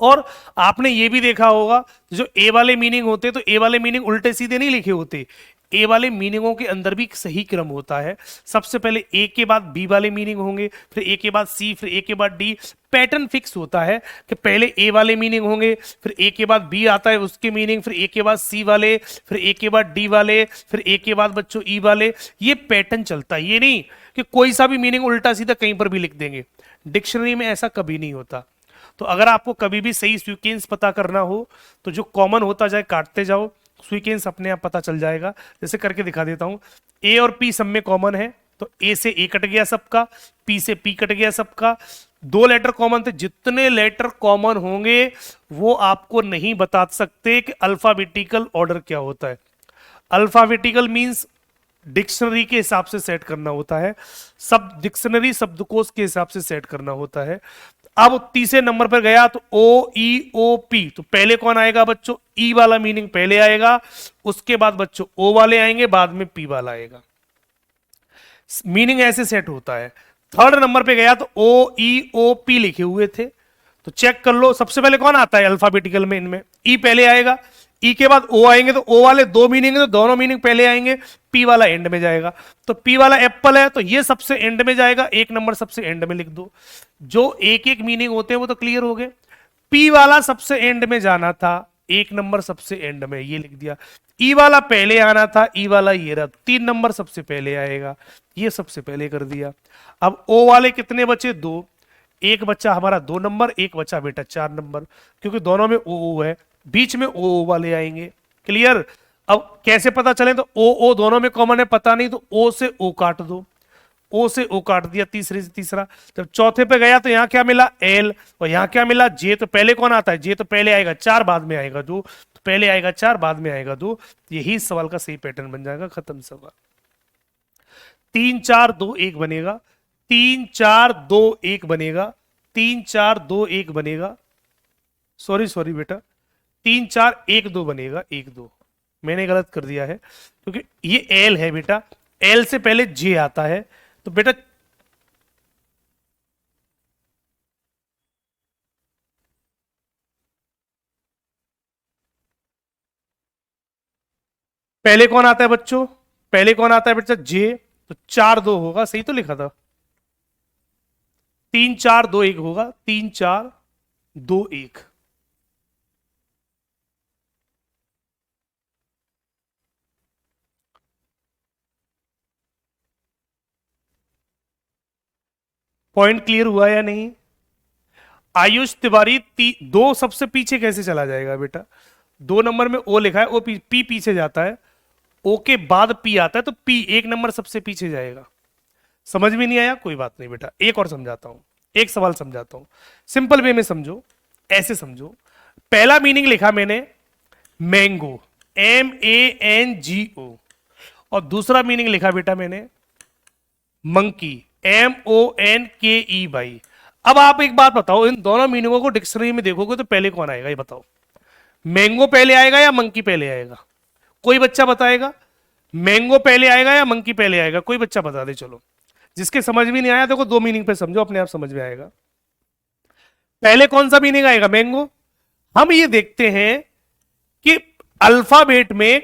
और आपने ये भी देखा होगा, जो ए वाले मीनिंग होते हैं तो ए वाले मीनिंग उल्टे सीधे नहीं लिखे होते, ए वाले मीनिंगों के अंदर भी सही क्रम होता है। सबसे पहले ए के बाद बी वाले मीनिंग होंगे, फिर ए के बाद सी, फिर ए के बाद डी। पैटर्न फिक्स होता है कि पहले ए वाले मीनिंग होंगे, फिर ए के बाद बी आता है उसके मीनिंग, फिर ए के बाद सी वाले, फिर ए के बाद डी वाले, फिर ए के बाद बच्चों ई वाले। ये पैटर्न चलता है, ये नहीं कि कोई सा भी मीनिंग उल्टा सीधा कहीं पर भी लिख देंगे। डिक्शनरी में ऐसा कभी नहीं होता। तो अगर आपको कभी भी सही सीक्वेंस पता करना हो तो जो कॉमन होता जाए काटते जाओ, सीक्वेंस अपने आप पता चल जाएगा। जैसे करके दिखा देता हूं, ए और पी सब में कॉमन है, तो ए से ए कट गया सबका, पी से पी कट गया सबका। 2 लेटर कॉमन थे, जितने लेटर कॉमन होंगे वो आपको नहीं बता सकते कि अल्फाबेटिकल ऑर्डर क्या होता है। अल्फाबेटिकल मींस डिक्शनरी के हिसाब से सेट करना होता है, सब डिक्शनरी शब्दकोश के हिसाब से सेट करना होता है। अब तीसरे नंबर पर गया तो ओ ई ओ पी, तो पहले कौन आएगा बच्चों? ई वाला मीनिंग पहले आएगा, उसके बाद बच्चों ओ वाले आएंगे, बाद में पी वाला आएगा। मीनिंग ऐसे सेट होता है। थर्ड नंबर पे गया तो ओ ई ओ पी लिखे हुए थे, तो चेक कर लो सबसे पहले कौन आता है अल्फाबेटिकल में, इनमें ई पहले आएगा, ई के बाद ओ आएंगे, तो ओ वाले 2 मीनिंग है तो दोनों मीनिंग पहले आएंगे, पी वाला एंड में जाएगा। तो पी वाला एप्पल है तो ये सबसे एंड में जाएगा, 1 नंबर सबसे एंड में लिख दो। जो एक एक मीनिंग होते हैं वो तो क्लियर हो गए। पी वाला सबसे एंड में जाना था, 1 नंबर सबसे एंड में, ये लिख दिया। ई वाला पहले आना था, ई वाला ये रहा, 3 नंबर सबसे पहले आएगा, ये सबसे पहले कर दिया। अब ओ वाले कितने बचे? 2, एक बच्चा हमारा 2 नंबर, एक बच्चा बेटा 4 नंबर, क्योंकि दोनों में ओ है, बीच में ओ वाले आएंगे। क्लियर? अब कैसे पता चले, तो ओ ओ दोनों में कॉमन है, पता नहीं तो ओ से ओ काट दो, ओ से ओ काट दिया, तीसरे से तीसरा। जब चौथे पे गया तो यहां क्या मिला, एल, और यहां क्या मिला, जे। तो पहले कौन आता है, जे तो पहले आएगा, चार बाद में आएगा दो, तो पहले आएगा चार बाद में आएगा दो। यही सवाल का सही पैटर्न बन जाएगा, खत्म सवाल। 3 4 2 1 बनेगा, 3 4 2 1 बनेगा, 3 4 2 1 बनेगा, सॉरी सॉरी बेटा, 3 4 1 2 बनेगा, 1 2 मैंने गलत कर दिया है, क्योंकि ये एल है बेटा, एल से पहले जे आता है, तो बेटा पहले कौन आता है बच्चों, पहले कौन आता है बच्चा, जे। तो 4 2 होगा, सही तो लिखा था, 3 4 2 1 होगा, 3 4 2 1। पॉइंट क्लियर हुआ या नहीं। आयुष तिवारी दो सबसे पीछे कैसे चला जाएगा बेटा, 2 नंबर में ओ लिखा है, ओ पी पीछे जाता है, ओ के बाद पी आता है, तो पी 1 नंबर सबसे पीछे जाएगा। समझ में नहीं आया, कोई बात नहीं बेटा, एक और समझाता हूं, एक सवाल समझाता हूं, सिंपल वे में समझो, ऐसे समझो। पहला मीनिंग लिखा मैंने मैंगो, MANGO, और दूसरा मीनिंग लिखा बेटा मैंने मंकी, MONKE भाई। अब आप एक बात बताओ, इन दोनों मीनिंगों को डिक्शनरी में देखोगे तो पहले कौन आएगा, ये बताओ, मैंगो पहले आएगा या मंकी पहले आएगा, कोई बच्चा बताएगा, मैंगो पहले आएगा या मंकी पहले आएगा, कोई बच्चा बता दे। चलो, जिसके समझ में नहीं आया देखो, दो मीनिंग पे समझो, अपने आप समझ में आएगा। पहले कौन सा मीनिंग आएगा, मैंगो। हम ये देखते हैं कि अल्फाबेट में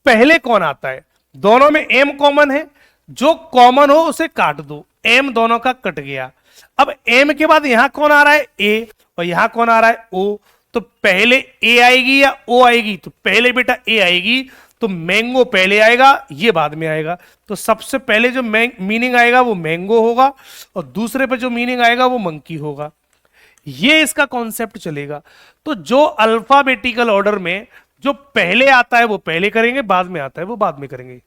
पहले कौन आता है, दोनों में एम कॉमन है, जो कॉमन हो उसे काट दो, एम दोनों का कट गया। अब एम के बाद यहां कौन आ रहा है, ए, और यहां कौन आ रहा है, ओ। तो पहले ए आएगी या ओ आएगी, तो पहले बेटा ए आएगी, तो मैंगो पहले आएगा, ये बाद में आएगा। तो सबसे पहले जो मीनिंग आएगा वो मैंगो होगा, और दूसरे पे जो मीनिंग आएगा वो मंकी होगा। ये इसका कॉन्सेप्ट चलेगा। तो जो अल्फाबेटिकल ऑर्डर में जो पहले आता है वो पहले करेंगे, बाद में आता है वो बाद में करेंगे।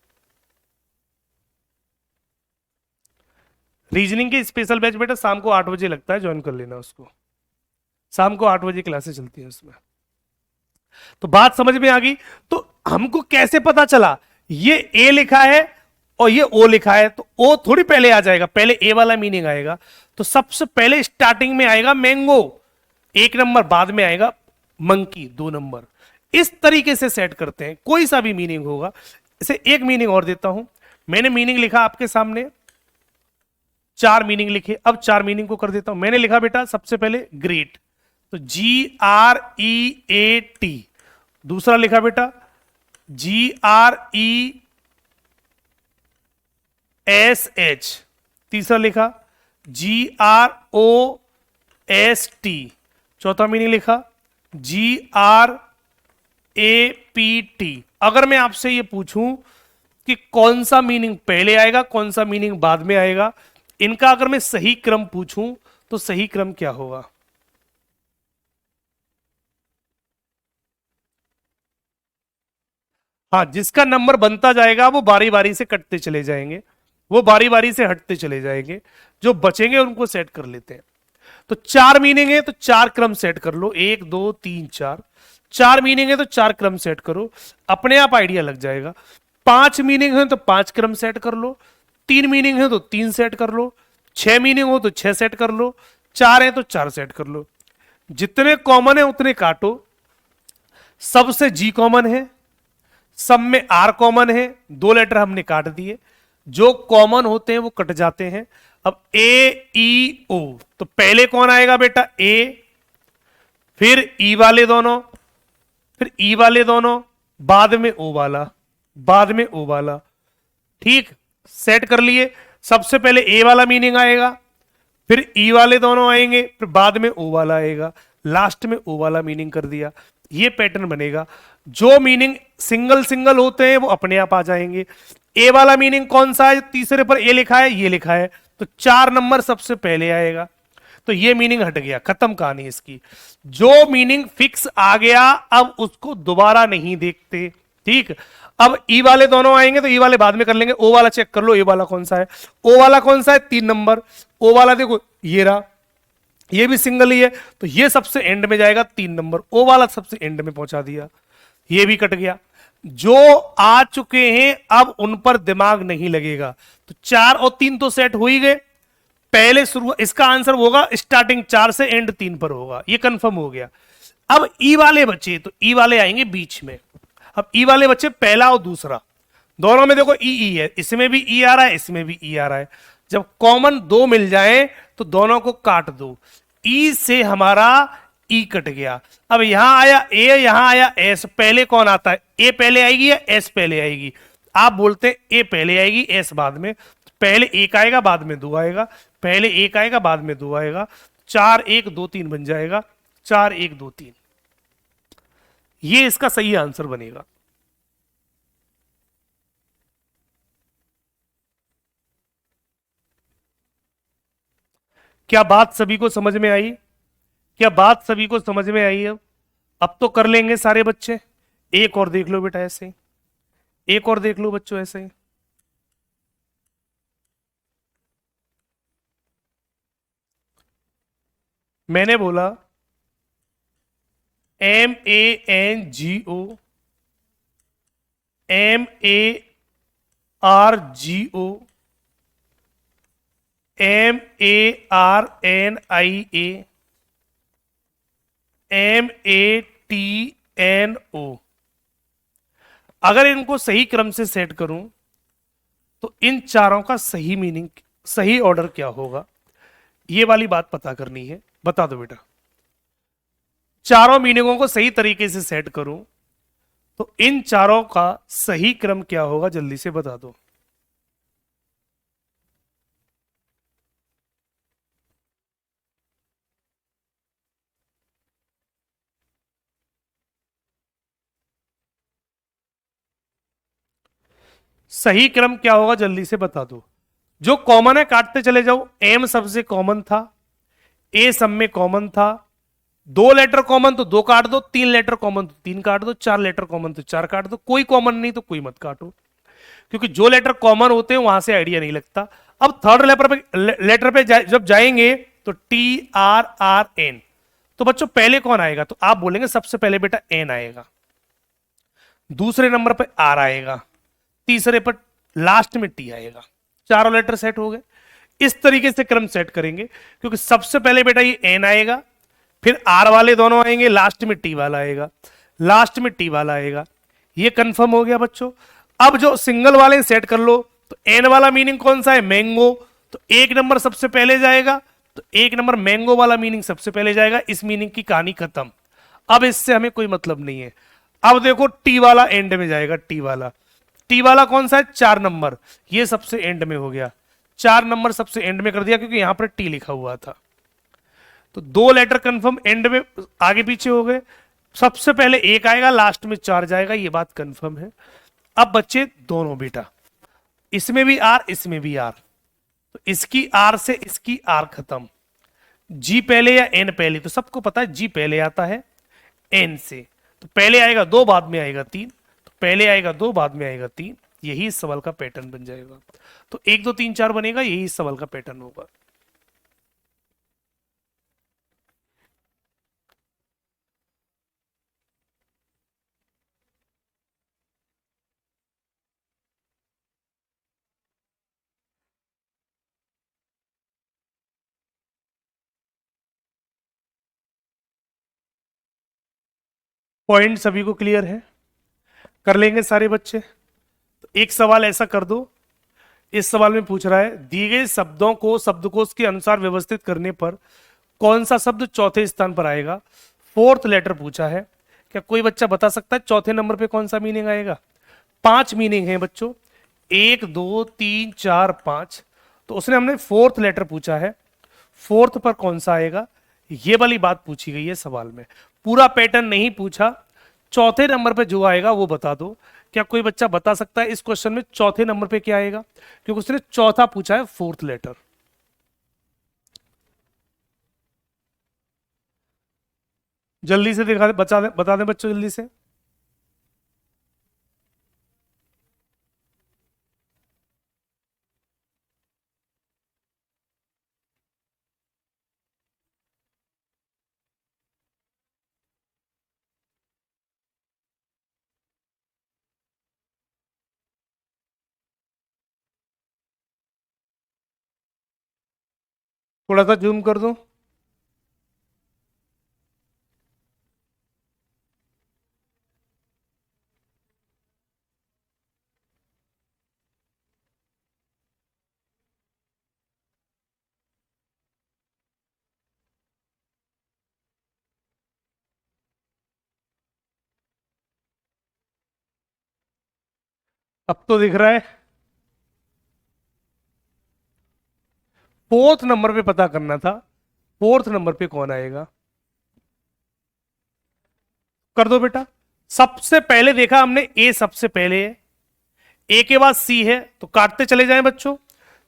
रीजनिंग के स्पेशल बैच बेटा शाम को 8 बजे लगता है, ज्वाइन कर लेना उसको, शाम को 8 बजे क्लासेस चलती है उसमें। तो बात समझ में आ गई। तो हमको कैसे पता चला, ये ए लिखा है और ये ओ लिखा है, तो ओ थोड़ी पहले आ जाएगा, पहले ए वाला मीनिंग आएगा। तो सबसे पहले स्टार्टिंग में आएगा मैंगो, 1 नंबर, बाद में आएगा मंकी, 2 नंबर। इस तरीके से सेट करते हैं, कोई सा भी मीनिंग होगा। इसे एक मीनिंग और देता हूं, मैंने मीनिंग लिखा आपके सामने, 4 मीनिंग लिखे, अब 4 मीनिंग को कर देता हूं। मैंने लिखा बेटा सबसे पहले ग्रेट, तो GREAT। दूसरा लिखा बेटा GRESH। तीसरा लिखा GROST। चौथा मीनिंग लिखा GRAPT। अगर मैं आपसे ये पूछूं कि कौन सा मीनिंग पहले आएगा, कौन सा मीनिंग बाद में आएगा, इनका अगर मैं सही क्रम पूछूं तो सही क्रम क्या होगा। हाँ, जिसका नंबर बनता जाएगा वो बारी बारी से कटते चले जाएंगे, वो बारी बारी से हटते चले जाएंगे, जो बचेंगे उनको सेट कर लेते हैं। तो 4 मीनिंग है तो 4 क्रम सेट कर लो, 1 2 3 4। 4 मीनिंग है तो 4 क्रम सेट करो, अपने आप आइडिया लग जाएगा। 5 मीनिंग है तो 5 क्रम सेट कर लो, 3 मीनिंग है तो 3 सेट कर लो, 6 मीनिंग हो तो 6 सेट कर लो, 4 है तो 4 सेट कर लो। जितने कॉमन है उतने काटो, सबसे जी कॉमन है, सब में आर कॉमन है, 2 लेटर हमने काट दिए, जो कॉमन होते हैं वो कट जाते हैं। अब AEO, तो पहले कौन आएगा बेटा, ए, फिर ई वाले दोनों, फिर ई वाले दोनों, बाद में ओ वाला, बाद में ओ वाला। ठीक, सेट कर लिए। सबसे पहले ए वाला मीनिंग आएगा, फिर ई वाले दोनों आएंगे, फिर बाद में ओ वाला आएगा, लास्ट में ओ वाला मीनिंग कर दिया। ये पैटर्न बनेगा। जो मीनिंग सिंगल सिंगल होते हैं वो अपने आप आ जाएंगे। ए वाला मीनिंग कौन सा है, तीसरे पर ए लिखा है, ये लिखा है, तो 4 नंबर सबसे पहले आएगा, तो ये मीनिंग हट गया, खत्म कहानी इसकी। जो मीनिंग फिक्स आ गया अब उसको दोबारा नहीं देखते, ठीक। अब ई वाले दोनों आएंगे तो ई वाले बाद में कर लेंगे। ओ वाला चेक कर लो, ए वाला कौन सा है। ओ वाला कौन सा है, 3 नंबर। ओ वाला देखो ये रहा, ये भी सिंगल ही है, तो ये सबसे एंड में जाएगा 3 नंबर। ओ वाला सबसे एंड में पहुंचा दिया, ये भी कट गया। जो आ चुके हैं अब उन पर दिमाग नहीं लगेगा, तो 4 और 3 तो सेट हो ही गए। पहले शुरू, इसका आंसर होगा स्टार्टिंग 4 से एंड 3 पर होगा, ये कंफर्म हो गया। अब ई वाले बच्चे, तो ई वाले आएंगे बीच में। अब ई वाले बच्चे पहला और दूसरा दोनों में देखो ई ई है, इसमें भी ई आ रहा है, इसमें भी ई आ रहा है। जब कॉमन 2 मिल जाए तो दोनों को काट दो। ई से हमारा ई कट गया। अब यहां आया ए, यहां आया एस, पहले कौन आता है, ए पहले आएगी या एस पहले आएगी। आप बोलते हैं ए पहले आएगी एस बाद में। पहले एक आएगा बाद में 2 आएगा, पहले एक आएगा बाद में 2 आएगा। 4 1 2 3 बन जाएगा, 4 1 2 3। ये इसका सही आंसर बनेगा। क्या बात सभी को समझ में आई? क्या बात सभी को समझ में आई? अब तो कर लेंगे सारे बच्चे। एक और देख लो बेटा ऐसे ही, एक और देख लो बच्चों ऐसे ही। मैंने बोला MANGO, MARGO, MARNIA, MATNO। अगर इनको सही क्रम से सेट करूं तो इन चारों का सही मीनिंग, सही ऑर्डर क्या होगा, ये वाली बात पता करनी है। बता दो बेटा, चारों मीनिंगों को सही तरीके से सेट करूं तो इन चारों का सही क्रम क्या होगा, जल्दी से बता दो। सही क्रम क्या होगा, जल्दी से बता दो। जो कॉमन है काटते चले जाओ। एम सबसे कॉमन था, ए सब में कॉमन था, 2 लेटर कॉमन तो 2 काट दो, 3 लेटर कॉमन तो 3 काट दो, 4 लेटर कॉमन तो 4 काट दो, कोई कॉमन नहीं तो कोई मत काटो, क्योंकि जो लेटर कॉमन होते हैं वहां से आइडिया नहीं लगता। अब थर्ड लेटर पे जब जाएंगे तो TRRN, तो बच्चों पहले कौन आएगा, तो आप बोलेंगे सबसे पहले बेटा एन आएगा, दूसरे नंबर पे आर आएगा, तीसरे पर लास्ट में टी आएगा। चारों लेटर सेट हो गए। इस तरीके से क्रम सेट करेंगे, क्योंकि सबसे पहले बेटा ये एन आएगा, फिर आर वाले दोनों आएंगे, लास्ट में टी वाला आएगा, लास्ट में टी वाला आएगा। ये कंफर्म हो गया बच्चों। अब जो सिंगल वाले सेट कर लो, तो एन वाला मीनिंग कौन सा है, मैंगो, तो 1 नंबर सबसे पहले जाएगा, तो 1 नंबर मैंगो वाला मीनिंग सबसे पहले जाएगा। इस मीनिंग की कहानी खत्म, अब इससे हमें कोई मतलब नहीं है। अब देखो टी वाला एंड में जाएगा, टी वाला, टी वाला कौन सा है, 4 नंबर, ये सबसे एंड में हो गया। 4 नंबर सबसे एंड में कर दिया, क्योंकि यहां पर टी लिखा हुआ था। तो 2 लेटर कंफर्म एंड में आगे पीछे हो गए। सबसे पहले 1 आएगा, लास्ट में 4 जाएगा, ये बात कंफर्म है। अब बच्चे दोनों बेटा, इसमें भी आर, इसमें भी आर, तो इसकी आर से इसकी आर खत्म। जी पहले या एन पहले, तो सबको पता है जी पहले आता है एन से, तो पहले आएगा 2 बाद में आएगा 3, तो पहले आएगा 2 बाद में आएगा 3। यही इस सवाल का पैटर्न बन जाएगा। तो 1 2 3 4 बनेगा, यही इस सवाल का पैटर्न होगा। पॉइंट सभी को क्लियर है? कर लेंगे सारे बच्चे। तो एक सवाल ऐसा कर दो, इस सवाल में पूछ रहा है दिए गए शब्दों को शब्दकोश के अनुसार व्यवस्थित करने पर कौन सा शब्द चौथे स्थान पर आएगा। 4th लेटर पूछा है। क्या कोई बच्चा बता सकता है चौथे नंबर पे कौन सा मीनिंग आएगा? 5 मीनिंग है बच्चों, 1 2 3 4 5, तो उसने हमने 4th लेटर पूछा है, 4th पर कौन सा आएगा, ये वाली बात पूछी गई है सवाल में। पूरा पैटर्न नहीं पूछा, चौथे नंबर पे जो आएगा वो बता दो। क्या कोई बच्चा बता सकता है इस क्वेश्चन में चौथे नंबर पे क्या आएगा, क्योंकि उसने चौथा पूछा है 4th लेटर। जल्दी से दिखा दे, बता दे बच्चों जल्दी से। थोड़ा सा जूम कर दूं। अब तो दिख रहा है। फोर्थ नंबर पे पता करना था, फोर्थ नंबर पे कौन आएगा। कर दो बेटा। सबसे पहले देखा हमने ए सबसे पहले है, ए के बाद सी है, तो काटते चले जाएं बच्चों।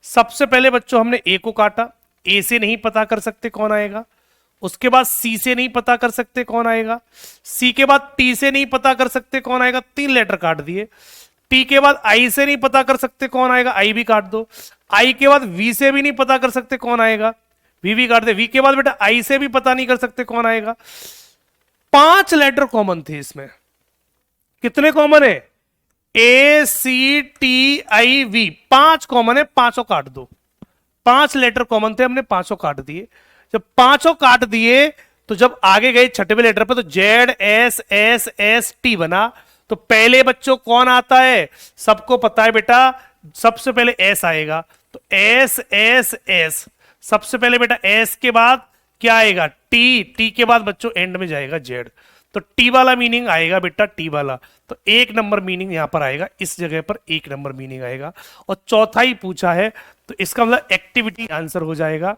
सबसे पहले बच्चों हमने ए को काटा, ए से नहीं पता कर सकते कौन आएगा। उसके बाद सी से नहीं पता कर सकते कौन आएगा। सी के बाद टी से नहीं पता कर सकते कौन आएगा, 3 लेटर काट दिए। टी के बाद आई से नहीं पता कर सकते कौन आएगा, आई भी काट दो। आई के बाद वी से भी नहीं पता कर सकते कौन आएगा, वी भी काट दे। वी के बाद बेटा आई से भी पता नहीं कर सकते कौन आएगा। 5 लेटर कॉमन थे इसमें। कितने कॉमन है? A C T I V, 5 common है, पांचों काट दो। 5 लेटर कॉमन थे, हमने पांचों काट दिए। जब पांचों काट दिए तो जब आगे गए छठवें लेटर पे, तो Z S S S T बना। तो पहले बच्चों कौन आता है? सबको पता है बेटा, सबसे पहले एस आएगा। तो एस एस एस, सबसे पहले बेटा एस के बाद क्या आएगा? टी। टी के बाद बच्चों एंड में जाएगा जेड। तो टी वाला मीनिंग आएगा बेटा, टी वाला। तो 1 नंबर मीनिंग यहां पर आएगा, इस जगह पर 1 नंबर मीनिंग आएगा। और चौथा ही पूछा है, तो इसका मतलब एक्टिविटी आंसर हो जाएगा।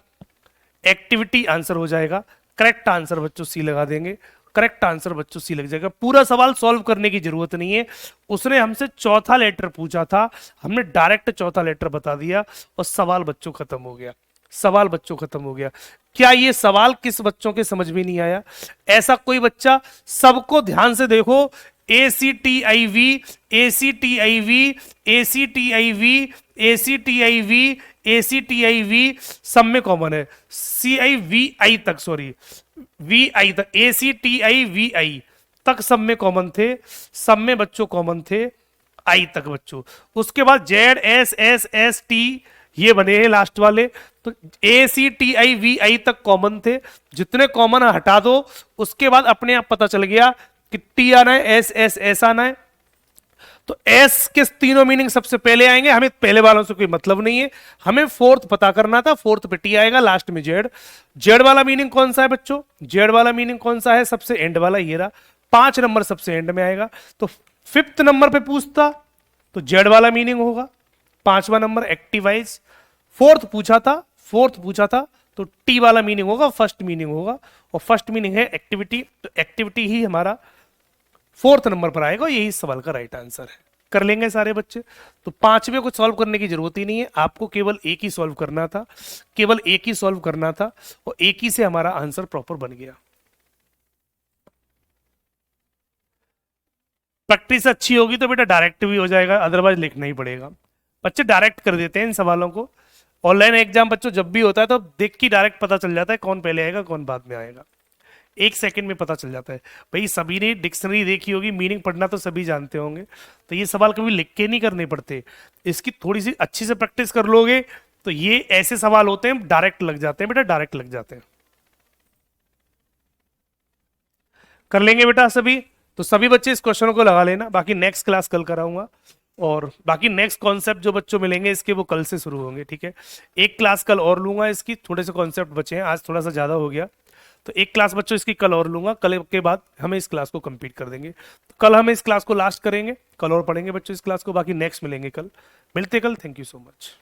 एक्टिविटी आंसर हो जाएगा। करेक्ट आंसर बच्चों सी लगा देंगे। करेक्ट आंसर बच्चों सी लग जाएगा। पूरा सवाल सॉल्व करने की जरूरत नहीं है। उसने हमसे चौथा लेटर पूछा था, हमने डायरेक्ट चौथा लेटर बता दिया और सवाल बच्चों खत्म हो गया। सवाल बच्चों खत्म हो गया। क्या ये सवाल किस बच्चों के समझ में नहीं आया? ऐसा कोई बच्चा, सबको ध्यान से देखो। A C T I V, A C T I V, A C T I V, A C T I V, A C T I V, सब में कॉमन है। सी आई वी आई तक, सॉरी वी आई तक, ए सी टी आई वी आई तक सब में common थे। सब में बच्चों कॉमन थे आई तक बच्चों। उसके बाद Z S S S T ये बने हैं लास्ट वाले। तो ए सी टी आई वी आई तक कॉमन थे। जितने कॉमन हटा दो, उसके बाद अपने आप पता चल गया कि टी आना है, एस एस एस आना है। तो एस के तीनों मीनिंग सबसे पहले आएंगे। हमें पहले वालों से कोई मतलब नहीं है, हमें फोर्थ पता करना था। फोर्थ पे टी आएगा, लास्ट में जेड। जेड वाला मीनिंग कौन सा है बच्चों? जेड वाला मीनिंग कौन सा है? सबसे एंड वाला, ये रहा। 5 नंबर सबसे एंड में आएगा। तो 5th नंबर पे पूछता तो जेड वाला मीनिंग होगा, 5वां नंबर एक्टिवाइज। फोर्थ पूछा था तो टी वाला मीनिंग होगा, फर्स्ट मीनिंग होगा। और फर्स्ट मीनिंग है एक्टिविटी, तो एक्टिविटी ही हमारा 4th नंबर पर आएगा। यही इस सवाल का राइट आंसर है। कर लेंगे सारे बच्चे। तो 5वें को सॉल्व करने की जरूरत ही नहीं है, आपको केवल एक ही सॉल्व करना था। केवल एक ही सॉल्व करना था और एक ही से हमारा आंसर प्रॉपर बन गया। प्रैक्टिस अच्छी होगी तो बेटा डायरेक्ट भी हो जाएगा, अदरवाइज लिखना ही पड़ेगा। बच्चे डायरेक्ट कर देते हैं इन सवालों को। ऑनलाइन एग्जाम बच्चों जब भी होता है तो देख के डायरेक्ट पता चल जाता है कौन पहले आएगा कौन बाद में आएगा। 1 सेकंड में पता चल जाता है। भाई सभी ने डिक्शनरी देखी होगी, मीनिंग पढ़ना तो सभी जानते होंगे। तो ये सवाल कभी लिख के नहीं करने पड़ते, इसकी थोड़ी सी अच्छी से प्रैक्टिस कर लोगे तो ये ऐसे सवाल होते हैं डायरेक्ट लग जाते हैं बेटा, डायरेक्ट लग जाते हैं। कर लेंगे बेटा सभी। तो सभी बच्चे इस क्वेश्चनों को लगा लेना, बाकी नेक्स्ट क्लास कल कराऊंगा। और बाकी नेक्स्ट कॉन्सेप्ट जो बच्चों मिलेंगे इसके वो कल से शुरू होंगे, ठीक है। एक क्लास कल और लूंगा इसकी, थोड़े से कॉन्सेप्ट बचे हैं, आज थोड़ा सा ज्यादा हो गया। तो एक क्लास बच्चों इसकी कल और लूंगा, कल के बाद हमें इस क्लास को कंप्लीट कर देंगे। तो कल हम इस क्लास को लास्ट करेंगे, कल और पढ़ेंगे बच्चों इस क्लास को, बाकी नेक्स्ट मिलेंगे कल। मिलते कल, थैंक यू सो मच।